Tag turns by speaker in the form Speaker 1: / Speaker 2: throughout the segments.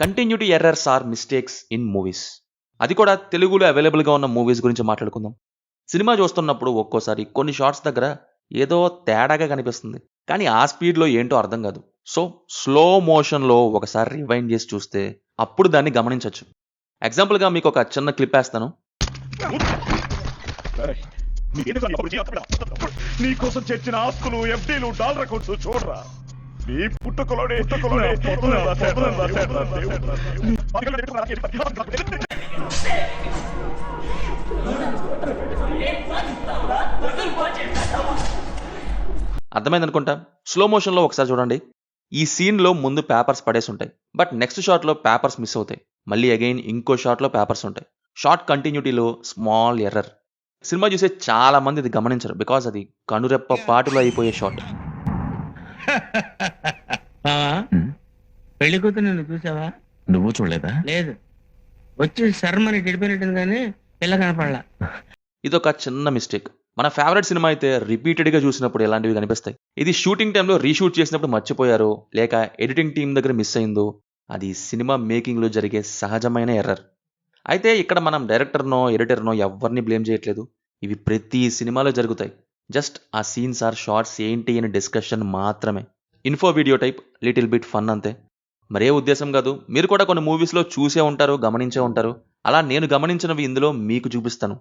Speaker 1: Continuity errors or mistakes in movies. అది కూడా తెలుగులో అవైలబుల్గా ఉన్న మూవీస్ గురించి మాట్లాడుకుందాం. సినిమా చూస్తున్నప్పుడు ఒక్కోసారి కొన్ని షార్ట్స్ దగ్గర ఏదో తేడాగా కనిపిస్తుంది, కానీ ఆ స్పీడ్లో ఏంటో అర్థం కాదు. సో స్లో మోషన్లో ఒకసారి రివైండ్ చేసి చూస్తే అప్పుడు దాన్ని గమనించవచ్చు. ఎగ్జాంపుల్గా మీకు ఒక చిన్న క్లిప్ వేస్తాను.
Speaker 2: నీకోసం చర్చిన ఆస్తులు, ఎఫ్డీలు, డాలర్ అకౌంట్స్ చూడరా. నీ పుట్టుకలోనే
Speaker 1: అర్థమైందనుకుంటా. స్లో మోషన్లో ఒకసారి చూడండి. ఈ సీన్లో ముందు పేపర్స్ పడేసి ఉంటాయి, బట్ నెక్స్ట్ షాట్లో పేపర్స్ మిస్ అవుతాయి. మళ్ళీ అగైన్ ఇంకో షాట్లో పేపర్స్ ఉంటాయి. షార్ట్ కంటిన్యూటీలో స్మాల్ ఎర్రర్. సినిమా చూసే చాలా మంది ఇది గమనించరు, బికాజ్ అది కనురెప్ప పాటులో అయిపోయే షాట్.
Speaker 3: పెళ్లి కూతురు నిన్ను చూసావా?
Speaker 4: నువ్వు చూడలేదా?
Speaker 3: లేదు, వచ్చి శర్మని గడిపోయినట్టుంది కానీ పిల్ల కనపడలా.
Speaker 1: ఇదొక చిన్న మిస్టేక్. మన ఫేవరెట్ సినిమా అయితే రిపీటెడ్గా చూసినప్పుడు ఇలాంటివి కనిపిస్తాయి. ఇది షూటింగ్ టైంలో రీషూట్ చేసినప్పుడు మర్చిపోయారో, లేక ఎడిటింగ్ టీం దగ్గర మిస్ అయిందో, అది సినిమా మేకింగ్లో జరిగే సహజమైన ఎర్రర్. అయితే ఇక్కడ మనం డైరెక్టర్నో ఎడిటర్నో ఎవరిని బ్లేమ్ చేయట్లేదు. ఇవి ప్రతి సినిమాలో జరుగుతాయి. జస్ట్ ఆ సీన్స్ ఆర్ షార్ట్స్ ఏంటి అని డిస్కషన్ మాత్రమే. Info video type, little bit fun అంతే, మరే ఉద్దేశం కాదు. మీరు కూడా కొన్ని మూవీస్లో చూసే ఉంటారు, గమనించే ఉంటారు. అలా నేను గమనించినవి ఇందులో మీకు చూపిస్తాను.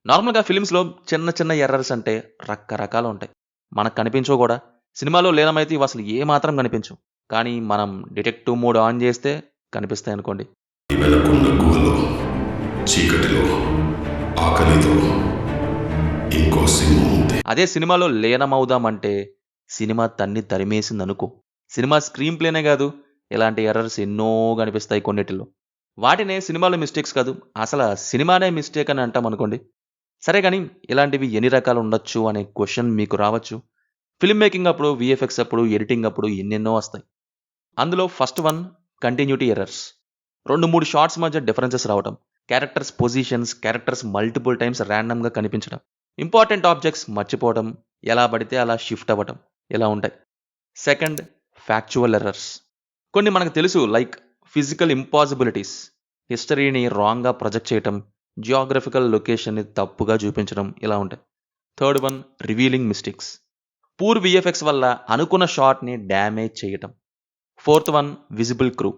Speaker 1: నార్మల్గా ఫిలిమ్స్లో చిన్న చిన్న ఎర్రర్స్ అంటే రకరకాలు ఉంటాయి. మనకు కనిపించవు కూడా. సినిమాలో లీనమైతే ఇవి అసలు ఏమాత్రం కనిపించవు, కానీ మనం డిటెక్టివ్ మోడ్ ఆన్ చేస్తే కనిపిస్తాయి అనుకోండి. అదే సినిమాలో లీనమవుదామంటే సినిమా తన్ని తరిమేసింది అనుకో. సినిమా స్క్రీన్ ప్లేనే కాదు, ఇలాంటి ఎర్రర్స్ ఎన్నో కనిపిస్తాయి కొన్నిటిలో. వాటినే సినిమాలో మిస్టేక్స్ కాదు, అసలు సినిమానే మిస్టేక్ అని అంటాం అనుకోండి. సరే, కానీ ఇలాంటివి ఎన్ని రకాలు ఉండొచ్చు అనే క్వశ్చన్ మీకు రావచ్చు. ఫిల్మ్ మేకింగ్ అప్పుడు, విఎఫ్ఎక్స్ అప్పుడు, ఎడిటింగ్ అప్పుడు ఎన్నెన్నో వస్తాయి. అందులో first one continuity errors. 2-3 shots మధ్య డిఫరెన్సెస్ రావటం, characters positions, characters multiple times ర్యాండమ్గా కనిపించడం, ఇంపార్టెంట్ ఆబ్జెక్ట్స్ మర్చిపోవడం, ఎలా పడితే అలా షిఫ్ట్ అవ్వటం, ఇలా ఉంటాయి. Second, factual errors. కొన్ని మనకు తెలుసు, లైక్ ఫిజికల్ ఇంపాసిబిలిటీస్, హిస్టరీని రాంగ్గా ప్రొజెక్ట్ చేయటం, జియోగ్రఫికల్ లొకేషన్ని తప్పుగా చూపించడం, ఇలా ఉంటాయి. Third one, revealing mistakes. Poor VFX వల్ల అనుకున్న షాట్ని డ్యామేజ్ చేయటం. Fourth one, visible crew.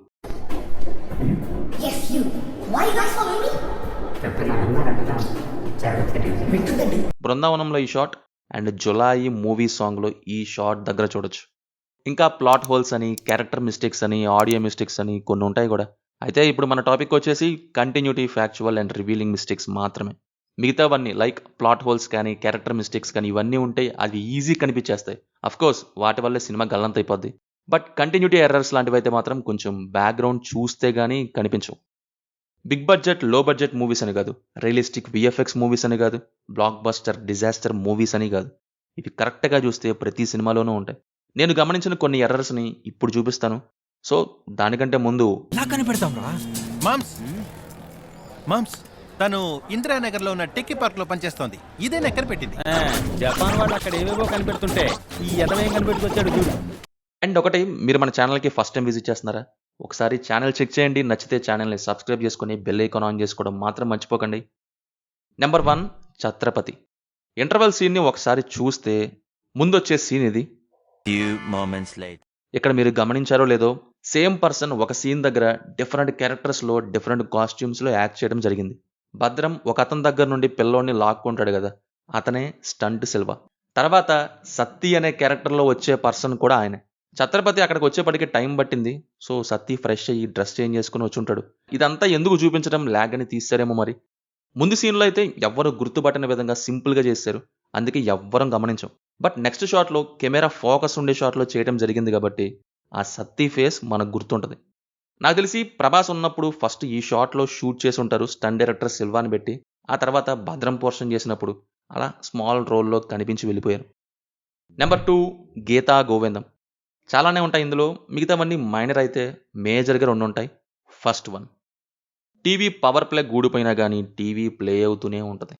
Speaker 1: బృందావనంలో ఈ షాట్ అండ్ జులాయి మూవీ సాంగ్లో ఈ షాట్ దగ్గర చూడొచ్చు. ఇంకా ప్లాట్ హోల్స్ అని, క్యారెక్టర్ మిస్టేక్స్ అని, ఆడియో మిస్టేక్స్ అని కొన్ని ఉంటాయి కూడా. అయితే ఇప్పుడు మన టాపిక్ వచ్చేసి continuity, factual and revealing mistakes మాత్రమే. మిగతావన్నీ లైక్ ప్లాట్ హోల్స్ కానీ, క్యారెక్టర్ మిస్టేక్స్ కానీ ఇవన్నీ ఉంటాయి, అవి ఈజీ కనిపించేస్తాయి. అఫ్కోర్స్ వాటి వల్లే సినిమా గల్లంత అయిపోద్ది. బట్ కంటిన్యూటీ ఎర్రర్స్ లాంటివి అయితే మాత్రం కొంచెం బ్యాక్గ్రౌండ్ చూస్తే కానీ కనిపించవు. బిగ్ బడ్జెట్, లో బడ్జెట్ మూవీస్ అని కాదు, రియలిస్టిక్ విఎఫ్ఎక్స్ మూవీస్ అని కాదు, బ్లాక్ బస్టర్, డిజాస్టర్ మూవీస్ అని కాదు, ఇవి కరెక్ట్గా చూస్తే ప్రతి సినిమాలోనూ ఉంటాయి. నేను గమనించిన కొన్ని ఎర్రర్స్ని ఇప్పుడు చూపిస్తాను. సో దానికంటే ముందు
Speaker 5: మామ్స్ తను ఇందిరానగర్ లో ఉన్న టెక్కీ పార్క్ లో పనిచేస్తోంది. ఇదే ఎక్కడ పెట్టింది.
Speaker 6: జపాన్ వాళ్ళు అక్కడ ఏవేవో కనిపెడుతుంటే ఈ ఎదవేం కనిపెట్టుకొచ్చాడు చూడు.
Speaker 1: అండ్ ఒకటి, మీరు మన ఛానల్కి ఫస్ట్ టైం విజిట్ చేస్తున్నారా? ఒకసారి ఛానల్ చెక్ చేయండి. నచ్చితే ఛానల్ని సబ్స్క్రైబ్ చేసుకుని బెల్ ఐకాన్ ఆన్ చేసుకోవడం మాత్రం మర్చిపోకండి. నెంబర్ 1, ఛత్రపతి. ఇంటర్వెల్ సీన్ని ఒకసారి చూస్తే ముందొచ్చే సీన్ ఇది. ఇక్కడ మీరు గమనించారో లేదో, సేమ్ పర్సన్ ఒక సీన్ దగ్గర డిఫరెంట్ క్యారెక్టర్స్లో, డిఫరెంట్ కాస్ట్యూమ్స్లో యాక్ట్ చేయడం జరిగింది. భద్రం ఒక అతని దగ్గర నుండి పిల్లోని లాక్కుంటాడు కదా, అతనే స్టంట్ సిల్వా. తర్వాత సత్తి అనే క్యారెక్టర్లో వచ్చే పర్సన్ కూడా ఆయనే. ఛత్రపతి అక్కడికి వచ్చేప్పటికి టైం పట్టింది. సో సత్తి ఫ్రెష్ అయ్యి డ్రెస్ చేంజ్ చేసుకుని వచ్చి ఉంటాడు. ఇదంతా ఎందుకు చూపించడం, ల్యాగ్ అని తీస్తారేమో మరి. ముందు సీన్లో అయితే ఎవ్వరు గుర్తుపట్టని విధంగా సింపుల్గా చేశారు, అందుకే ఎవ్వరం గమనించాం. బట్ నెక్స్ట్ షాట్లో కెమెరా ఫోకస్ ఉండే షాట్లో చేయడం జరిగింది కాబట్టి ఆ సత్తి ఫేస్ మనకు గుర్తుంటుంది. నాకు తెలిసి ప్రభాస్ ఉన్నప్పుడు ఫస్ట్ ఈ షాట్లో షూట్ చేసి ఉంటారు, స్టంట్ డైరెక్టర్ సిల్వాని పెట్టి. ఆ తర్వాత భద్రం పోర్షన్ చేసినప్పుడు అలా స్మాల్ రోల్లో కనిపించి వెళ్ళిపోయారు. నెంబర్ 2, గీతా గోవిందం. చాలానే ఉంటాయి ఇందులో, మిగతావన్నీ మైనర్ అయితే మేజర్గా 2 ఉంటాయి. ఫస్ట్ వన్, టీవీ పవర్ ప్లే గూడిపోయినా కానీ టీవీ ప్లే అవుతూనే ఉంటుంది.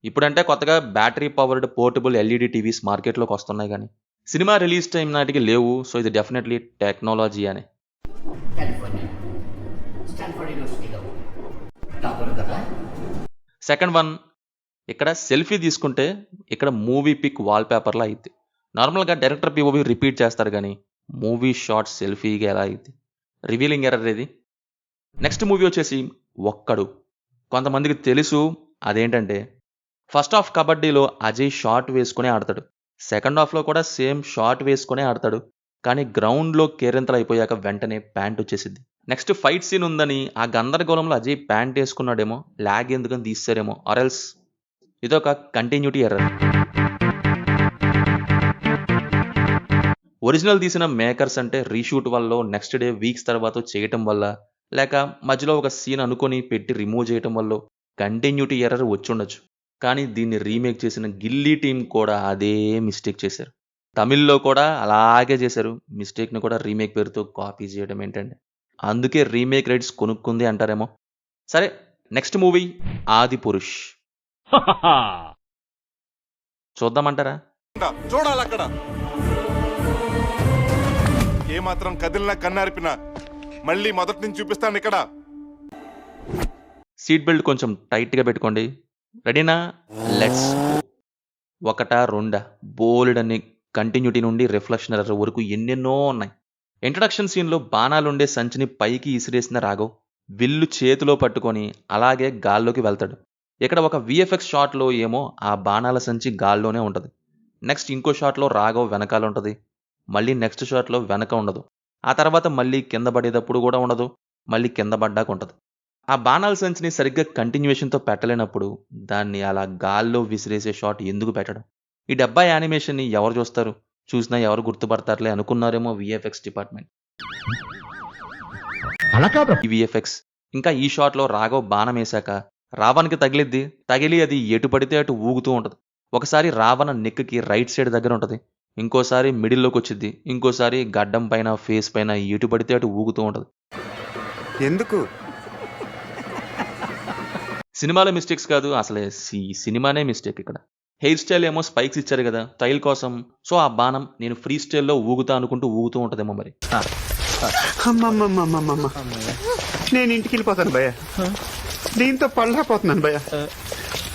Speaker 1: ఇప్పుడంటే కొత్తగా battery powered portable LED TVs మార్కెట్లోకి వస్తున్నాయి, కానీ సినిమా రిలీజ్ టైం నాటికి లేవు. సో ఇది డెఫినెట్లీ టెక్నాలజీ అనే.
Speaker 4: కాలిఫోర్నియా స్టాన్ఫోర్డ్ యూనివర్సిటీలో టాపర్ కదా.
Speaker 1: సెకండ్ వన్, ఇక్కడ సెల్ఫీ తీసుకుంటే ఇక్కడ మూవీ పిక్ వాల్ పేపర్లా అయింది. నార్మల్గా డైరెక్టర్ పిఓవి రిపీట్ చేస్తారు కానీ మూవీ షాట్ సెల్ఫీగా ఎలా అయింది? రివీలింగ్ ఎర్రర్ ఇది. నెక్స్ట్ మూవీ వచ్చేసి ఒక్కడు. కొంతమందికి తెలుసు అదేంటంటే, ఫస్ట్ హాఫ్ కబడ్డీలో అజయ్ షార్ట్ వేసుకునే ఆడతాడు, సెకండ్ హాఫ్లో కూడా సేమ్ షార్ట్ వేసుకునే ఆడతాడు, కానీ గ్రౌండ్లో కేరింతలు అయిపోయాక వెంటనే ప్యాంట్ వచ్చేసింది. నెక్స్ట్ ఫైట్ సీన్ ఉందని ఆ గందరగోళంలో అజయ్ ప్యాంట్ వేసుకున్నాడేమో, లాగ్ ఎందుకని తీసారేమో, ఆర్ఎల్స్ ఇదొక కంటిన్యూటీ ఎర్రర్. ఒరిజినల్ తీసిన మేకర్స్ అంటే రీషూట్ వల్ల, నెక్స్ట్ డే వీక్స్ తర్వాత చేయటం వల్ల, లేక మధ్యలో ఒక సీన్ అనుకొని పెట్టి రిమూవ్ చేయటం వల్ల కంటిన్యూటీ ఎర్రర్ వచ్చుండొచ్చు. కానీ దీన్ని రీమేక్ చేసిన గిల్లీ టీం కూడా అదే మిస్టేక్ చేశారు. తమిళ్లో కూడా అలాగే చేశారు. మిస్టేక్ని కూడా రీమేక్ పేరుతో కాపీ చేయడం ఏంటండి? అందుకే రీమేక్ రైట్స్ కొనుక్కుంది అంటారేమో. సరే, నెక్స్ట్ మూవీ ఆది పురుష్. చూద్దామంటారా?
Speaker 2: చూడాలక్కడ ఏమాత్రం కదిలినా కన్నారిపినా మళ్ళీ మొదటి నుంచి చూపిస్తాను ఇక్కడ.
Speaker 1: సీట్ బెల్ట్ కొంచెం టైట్గా పెట్టుకోండి. రెడీనా? Let's go. ఒకటా రెండా బోల్డ్ అని కంటిన్యూటీ నుండి రిఫ్లెక్షన్ ఎర్రర్ వరకు ఎన్నెన్నో ఉన్నాయి. ఇంట్రడక్షన్ సీన్లో బాణాలుండే సంచిని పైకి ఇసిరేసిన రాఘవ్ విల్లు చేతిలో పట్టుకొని అలాగే గాల్లోకి వెళ్తాడు. ఇక్కడ ఒక విఎఫ్ఎక్స్ షాట్లో ఏమో ఆ బాణాల సంచి గాల్లోనే ఉంటుంది. నెక్స్ట్ ఇంకో షాట్లో రాఘవ్ వెనకాల ఉంటుంది, మళ్ళీ నెక్స్ట్ షాట్లో వెనక ఉండదు, ఆ తర్వాత మళ్ళీ కింద పడేటప్పుడు కూడా ఉండదు, మళ్ళీ కింద పడ్డాక ఉంటుంది. ఆ బాణాల సంచిని సరిగ్గా కంటిన్యూషన్తో పెట్టలేనప్పుడు దాన్ని అలా గాల్లో విసిరేసే షాట్ ఎందుకు పెట్టడం? ఈ డబ్బా యానిమేషన్ని ఎవరు చూస్తారు? చూసినా ఎవరు గుర్తుపడతారులే అనుకున్నారేమో విఎఫ్ఎక్స్ డిపార్ట్మెంట్. ఈ విఎఫ్ఎక్స్ ఇంకా ఈ షాట్లో రాఘవ్ బాణం వేశాక రావణ్కి తగిలి అది ఎటు పడితే అటు ఊగుతూ ఉంటుంది. ఒకసారి రావణ నెక్కి రైట్ సైడ్ దగ్గర ఉంటుంది, ఇంకోసారి మిడిల్లోకి వచ్చింది, ఇంకోసారి గడ్డం పైన ఫేస్ పైన ఎటు పడితే అటు ఊగుతూ ఉంటుంది.
Speaker 7: ఎందుకు?
Speaker 1: సినిమాలో మిస్టేక్స్ కాదు, అసలే సినిమానే మిస్టేక్. ఇక్కడ హెయిర్ స్టైల్ ఏమో స్పైక్స్ ఇచ్చారు కదా స్టైల్ కోసం, సో ఆ బాణం నేను ఫ్రీ స్టైల్లో ఊగుతా అనుకుంటూ ఊగుతూ ఉంటుందేమో మరి.
Speaker 7: నేను ఇంటికి వెళ్ళిపోతాను భయ్య, దీంతో పళ్ళపోతున్నాను భయ్య.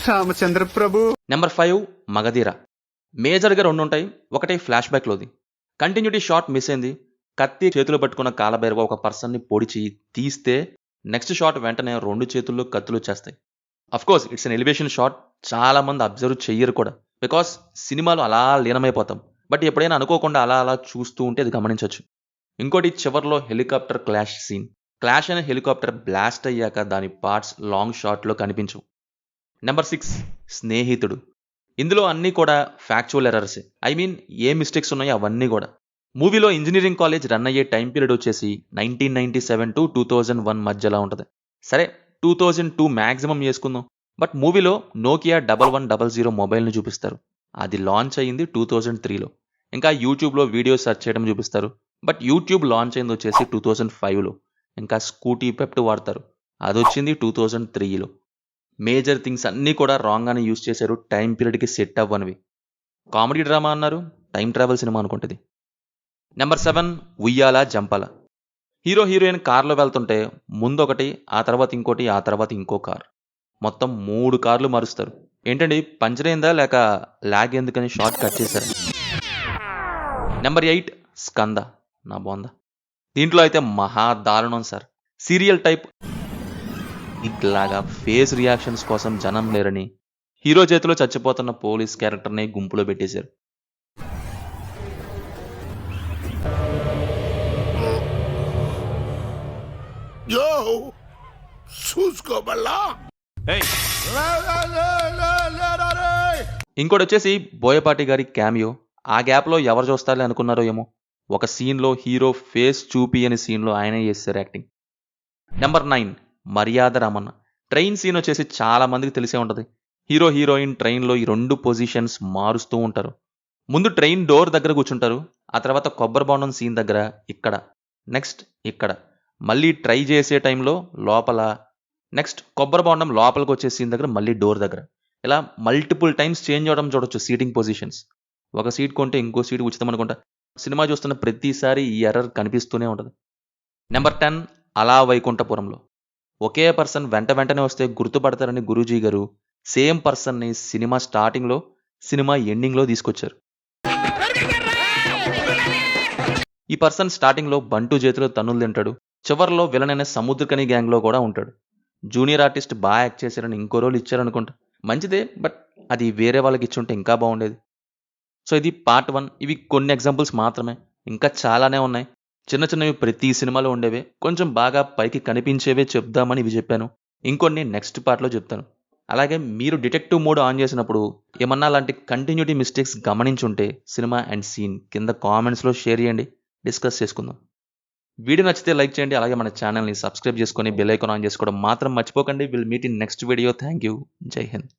Speaker 7: రామచంద్ర ప్రభు.
Speaker 1: నెంబర్ 5 మగధీర. మేజర్గా 2 ఉంటాయి. ఒకటి ఫ్లాష్ బ్యాక్లోది. కంటిన్యూటీ షాట్ మిస్ అయింది. కత్తి చేతులు పట్టుకున్న కాలబైరవ ఒక పర్సన్ని పొడిచి తీస్తే నెక్స్ట్ షాట్ వెంటనే 2 చేతుల్లో కత్తులు వచ్చేస్తాయి. Of course it's an elevation shot, చాలా మంది అబ్జర్వ్ చెయ్యరు కూడా, బికాస్ సినిమాలో అలా లీనమైపోతాం. బట్ ఎప్పుడైనా అనుకోకుండా అలా చూస్తూ ఉంటే అది గమనించవచ్చు. ఇంకోటి చివర్లో హెలికాప్టర్ క్లాష్ సీన్. క్లాష్ అయిన హెలికాప్టర్ బ్లాస్ట్ అయ్యాక దాని పార్ట్స్ లాంగ్ షాట్లో కనిపించవు. నెంబర్ 6 స్నేహితుడు. ఇందులో అన్నీ కూడా ఫ్యాక్చువల్ ఎర్రర్సే. ఐ మీన్ ఏ మిస్టేక్స్ ఉన్నాయో అవన్నీ కూడా. మూవీలో ఇంజనీరింగ్ కాలేజ్ రన్ అయ్యే టైం పీరియడ్ వచ్చేసి 1997 to 2001 మధ్యలో ఉంటుంది. సరే 2002 మ్యాక్సిమం చేసుకుందాం. బట్ మూవీలో నోకియా 1100 మొబైల్ని చూపిస్తారు. అది లాంచ్ అయ్యింది 2003లో. ఇంకా యూట్యూబ్లో వీడియో సెర్చ్ చేయడం చూపిస్తారు. బట్ యూట్యూబ్ లాంచ్ అయింది వచ్చేసి 2005లో. ఇంకా స్కూటీ పెప్ట్ వాడతారు, అది వచ్చింది 2003లో. మేజర్ థింగ్స్ అన్నీ కూడా రాంగ్ అని యూజ్ చేశారు, టైం పీరియడ్కి సెట్ అవ్వనివి. కామెడీ డ్రామా అన్నారు, టైం ట్రావెల్ సినిమా అనుకుంటుంది. నెంబర్ 7 ఉయ్యాల జంపాల. హీరో హీరోయిన్ కార్లో వెళ్తుంటే ముందు ఒకటి, ఆ తర్వాత ఇంకోటి, ఆ తర్వాత ఇంకో కార్, మొత్తం 3 కార్లు మారుస్తారు. ఏంటండి పంచర్ అయిందా లేక లాగ్ ఎందుకని షార్ట్ కట్ చేశారు? నెంబర్ 8 స్కంద. నా బాగుందా? దీంట్లో అయితే మహా దారుణం సార్. సీరియల్ టైప్ ఇట్లాగా ఫేస్ రియాక్షన్స్ కోసం జనం లేరని హీరో చేతిలో చచ్చిపోతున్న పోలీస్ క్యారెక్టర్ని గుంపులో పెట్టేశారు. ఇంకోటి వచ్చేసి బోయపాటి గారి క్యామియో. ఆ గ్యాప్లో ఎవరు చూస్తారని అనుకున్నారో ఏమో, ఒక సీన్లో హీరో ఫేస్ చూపి అనే సీన్లో ఆయనే చేస్తారు యాక్టింగ్. నెంబర్ 9 మర్యాద రామన్న. ట్రైన్ సీన్ వచ్చేసి చాలా మందికి తెలిసే ఉంటుంది. హీరో హీరోయిన్ ట్రైన్లో ఈ 2 పొజిషన్స్ మారుస్తూ ఉంటారు. ముందు ట్రైన్ డోర్ దగ్గర కూర్చుంటారు, ఆ తర్వాత కొబ్బరి బొండం సీన్ దగ్గర ఇక్కడ, నెక్స్ట్ ఇక్కడ, మళ్ళీ ట్రై చేసే టైంలో లోపల, నెక్స్ట్ కొబ్బరి బొండం లోపలికి వచ్చే సీన్ దగ్గర మళ్ళీ డోర్ దగ్గర. ఇలా మల్టిపుల్ టైమ్స్ చేంజ్ అవ్వడం చూడొచ్చు సీటింగ్ పొజిషన్స్. ఒక సీట్ కొంటే ఇంకో సీట్ ఉచితం అనుకుంటా. సినిమా చూస్తున్న ప్రతిసారి ఈ ఎర్రర్ కనిపిస్తూనే ఉంటుంది. నెంబర్ 10 అలా వైకుంఠపురంలో. ఒకే పర్సన్ వెంటనే వస్తే గుర్తుపడతారని గురూజీ గారు సేమ్ పర్సన్ని సినిమా స్టార్టింగ్లో, సినిమా ఎండింగ్లో తీసుకొచ్చారు. ఈ పర్సన్ స్టార్టింగ్లో బంటు చేతిలో తన్నులు తింటాడు. చివర్లో విలన్ అనే సముద్రకని గ్యాంగ్లో కూడా ఉంటాడు. జూనియర్ ఆర్టిస్ట్ బాగా యాక్ట్ చేశారని ఇంకో రోల్ ఇచ్చారనుకుంటా. మంచిదే, బట్ అది వేరే వాళ్ళకి ఇచ్చుంటే ఇంకా బాగుండేది. సో ఇది పార్ట్ 1. ఇవి కొన్ని ఎగ్జాంపుల్స్ మాత్రమే, ఇంకా చాలానే ఉన్నాయి. చిన్నవి ప్రతి సినిమాలో ఉండేవే, కొంచెం బాగా పైకి కనిపించేవే చెప్దామని ఇవి చెప్పాను. ఇంకొన్ని నెక్స్ట్ పార్ట్లో చెప్తాను. అలాగే మీరు డిటెక్టివ్ మోడ్ ఆన్ చేసినప్పుడు ఏమన్నా అలాంటి కంటిన్యూటీ మిస్టేక్స్ గమనించుంటే సినిమా అండ్ సీన్ కింద కామెంట్స్లో షేర్ చేయండి, డిస్కస్ చేసుకుందాం. వీడియో నచ్చితే లైక్ చేయండి. అలాగే మన ఛానల్ని సబ్స్క్రైబ్ చేసుకొని బెల్ ఐకాన్ ఆన్ చేసుకోవడం మాత్రం మర్చిపోకండి. Will meet in next video. Thank you. జై హింద్.